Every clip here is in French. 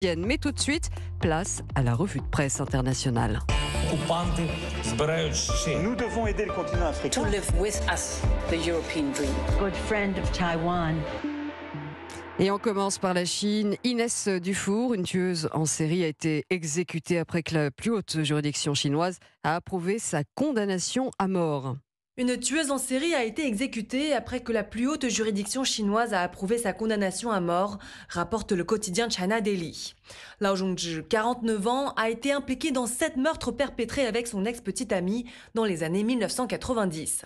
Mais tout de suite, place à la revue de presse internationale. Nous devons aider le continent africain. To live with us, the European dream. Good friend of Taiwan. Et on commence par la Chine. Inès Dufour, une tueuse en série, a été exécutée après que la plus haute juridiction chinoise a approuvé sa condamnation à mort. Une tueuse en série a été exécutée après que la plus haute juridiction chinoise a approuvé sa condamnation à mort, rapporte le quotidien China Daily. Lao Zhongzhi, 49 ans, a été impliqué dans 7 meurtres perpétrés avec son ex-petite amie dans les années 1990.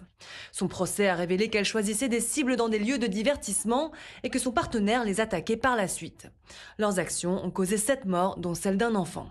Son procès a révélé qu'elle choisissait des cibles dans des lieux de divertissement et que son partenaire les attaquait par la suite. Leurs actions ont causé 7 morts, dont celle d'un enfant.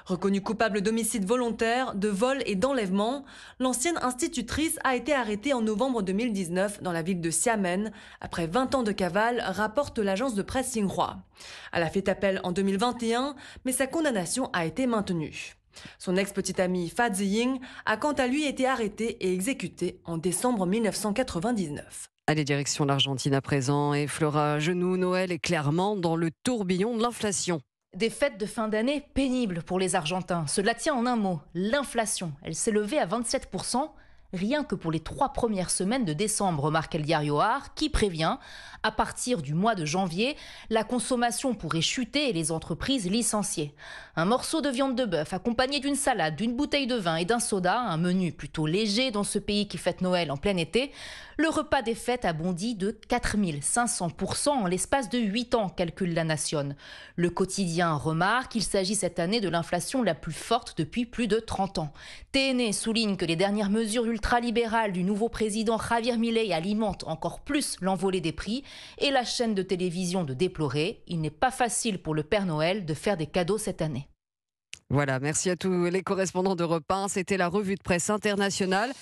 Reconnue coupable d'homicide volontaire, de vol et d'enlèvement, l'ancienne institutrice a été arrêtée en novembre 2019 dans la ville de Xiamen, après 20 ans de cavale, rapporte l'agence de presse Xinhua. Elle a fait appel en 2021, mais sa condamnation a été maintenue. Son ex-petite amie Fa Ziying a quant à lui été arrêtée et exécutée en décembre 1999. Allez, direction l'Argentine à présent. Et Flora Genoux, Noël est clairement dans le tourbillon de l'inflation. Des fêtes de fin d'année pénibles pour les Argentins. Cela tient en un mot, l'inflation. Elle s'est levée à 27%, rien que pour les 3 premières semaines de décembre, remarque El Diario AR, qui prévient, à partir du mois de janvier, la consommation pourrait chuter et les entreprises licencier. Un morceau de viande de bœuf accompagné d'une salade, d'une bouteille de vin et d'un soda, un menu plutôt léger dans ce pays qui fête Noël en plein été, le repas des fêtes a bondi de 4500% en l'espace de 8 ans, calcule la Nation. Le quotidien remarque qu'il s'agit cette année de l'inflation la plus forte depuis plus de 30 ans. TNE souligne que les dernières mesures ultralibérales du nouveau président Javier Milei alimentent encore plus l'envolée des prix et la chaîne de télévision de déplorer. Il n'est pas facile pour le Père Noël de faire des cadeaux cette année. Voilà, merci à tous les correspondants d'Europe 1. C'était la revue de presse internationale.